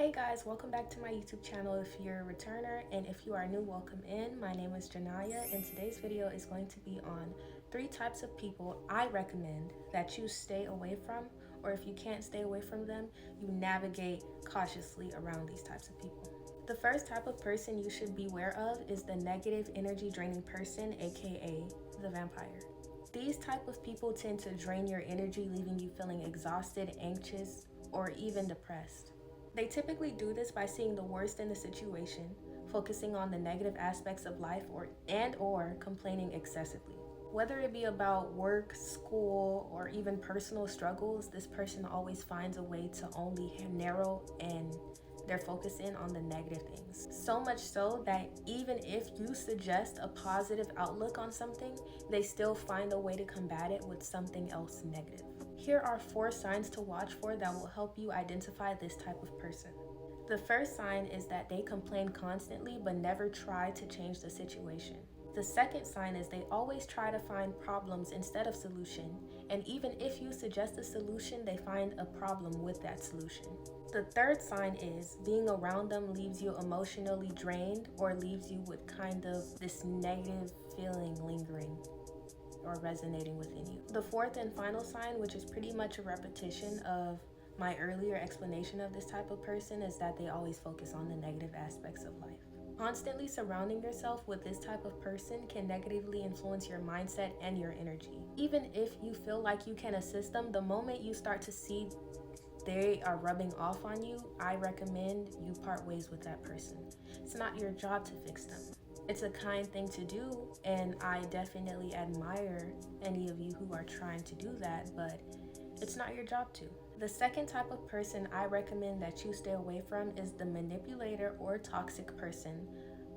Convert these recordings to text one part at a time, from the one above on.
Hey guys, welcome back to my YouTube channel if you're a returner, and if you are new, welcome in. My name is Janaya, and today's video is going to be on 3 types of people I recommend that you stay away from, or if you can't stay away from them, you navigate cautiously around these types of people. The first type of person you should beware of is the negative energy draining person, aka the vampire. These type of people tend to drain your energy, leaving you feeling exhausted, anxious, or even depressed. They typically do this by seeing the worst in the situation, focusing on the negative aspects of life or complaining excessively. Whether it be about work, school, or even personal struggles, this person always finds a way to only narrow and their focus in on the negative things. So much so that even if you suggest a positive outlook on something, they still find a way to combat it with something else negative. Here are 4 signs to watch for that will help you identify this type of person. The first sign is that they complain constantly but never try to change the situation. The second sign is they always try to find problems instead of solution, and even if you suggest a solution, they find a problem with that solution. The third sign is being around them leaves you emotionally drained or leaves you with kind of this negative feeling lingering or resonating within you. The fourth and final sign, which is pretty much a repetition of my earlier explanation of this type of person, is that they always focus on the negative aspects of life. Constantly surrounding yourself with this type of person can negatively influence your mindset and your energy. Even if you feel like you can assist them, the moment you start to see they are rubbing off on you, I recommend you part ways with that person. It's not your job to fix them. It's a kind thing to do, and I definitely admire any of you who are trying to do that, but it's not your job to. The second type of person I recommend that you stay away from is the manipulator or toxic person,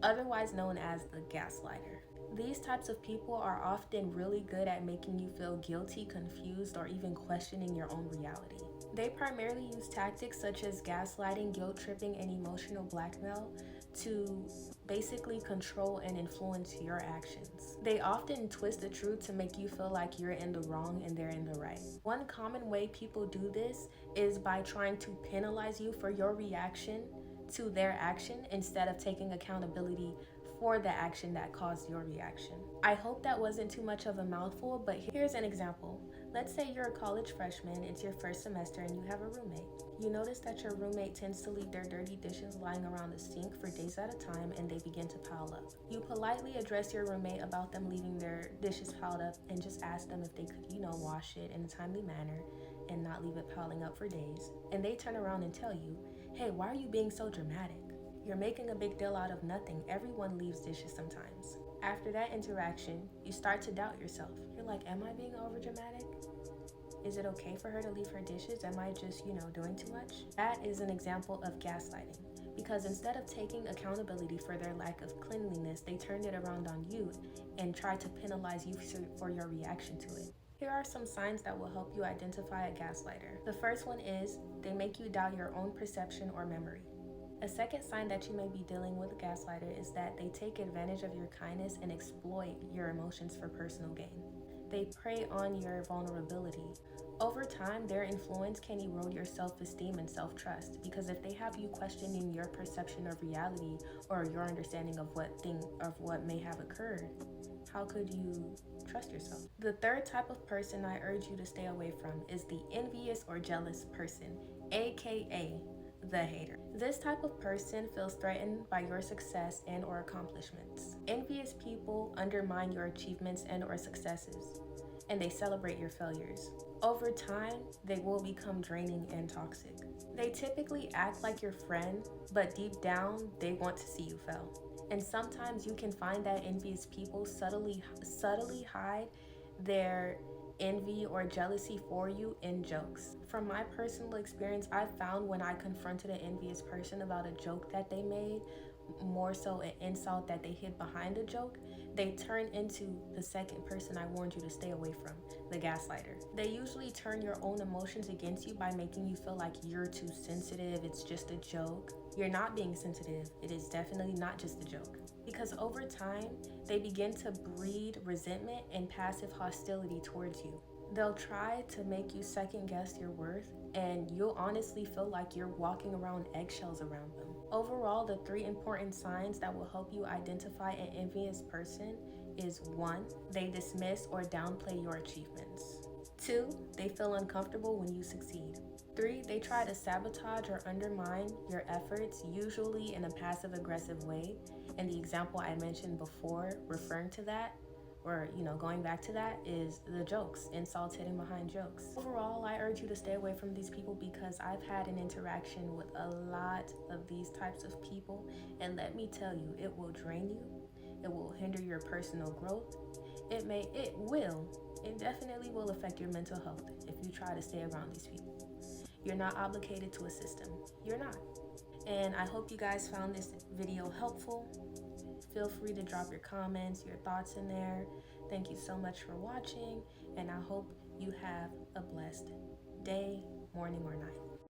otherwise known as the gaslighter. These types of people are often really good at making you feel guilty, confused, or even questioning your own reality. They primarily use tactics such as gaslighting, guilt tripping, and emotional blackmail to basically control and influence your actions. They often twist the truth to make you feel like you're in the wrong and they're in the right. One common way people do this is by trying to penalize you for your reaction to their action instead of taking accountability for the action that caused your reaction. I hope that wasn't too much of a mouthful, but here's an example. Let's say you're a college freshman, it's your first semester, and you have a roommate. You notice that your roommate tends to leave their dirty dishes lying around the sink for days at a time, and they begin to pile up. You politely address your roommate about them leaving their dishes piled up and just ask them if they could, wash it in a timely manner and not leave it piling up for days. And they turn around and tell you, hey, why are you being so dramatic? You're making a big deal out of nothing. Everyone leaves dishes sometimes. After that interaction, you start to doubt yourself. You're like, am I being overdramatic? Is it okay for her to leave her dishes? Am I just, doing too much? That is an example of gaslighting. Because instead of taking accountability for their lack of cleanliness, they turned it around on you and tried to penalize you for your reaction to it. Here are some signs that will help you identify a gaslighter. The first one is they make you doubt your own perception or memory. A second sign that you may be dealing with a gaslighter is that they take advantage of your kindness and exploit your emotions for personal gain. They prey on your vulnerability. Over time, their influence can erode your self-esteem and self-trust, because if they have you questioning your perception of reality or your understanding of what may have occurred, how could you trust yourself? The third type of person I urge you to stay away from is the envious or jealous person, aka the hater. This type of person feels threatened by your success and or accomplishments. Envious people undermine your achievements and or successes, and they celebrate your failures. Over time, they will become draining and toxic. They typically act like your friend, but deep down, they want to see you fail. And sometimes you can find that envious people subtly hide their envy or jealousy for you in jokes. From my personal experience, I found when I confronted an envious person about a joke that they made, more so an insult that they hid behind the joke, they turn into the second person I warned you to stay away from, the gaslighter. They usually turn your own emotions against you by making you feel like you're too sensitive, it's just a joke. You're not being sensitive, it is definitely not just a joke. Because over time, they begin to breed resentment and passive hostility towards you. They'll try to make you second guess your worth, and you'll honestly feel like you're walking around eggshells around them. Overall, the 3 important signs that will help you identify an envious person is 1, they dismiss or downplay your achievements. 2, they feel uncomfortable when you succeed. 3, they try to sabotage or undermine your efforts, usually in a passive-aggressive way. And the example I mentioned before, referring to that, or going back to that, is the jokes, insults hidden behind jokes. Overall, I urge you to stay away from these people because I've had an interaction with a lot of these types of people, and let me tell you, it will drain you, it will hinder your personal growth, it definitely will affect your mental health if you try to stay around these people. You're not obligated to a system. You're not. And I hope you guys found this video helpful. Feel free to drop your comments, your thoughts in there. Thank you so much for watching, and I hope you have a blessed day, morning, or night.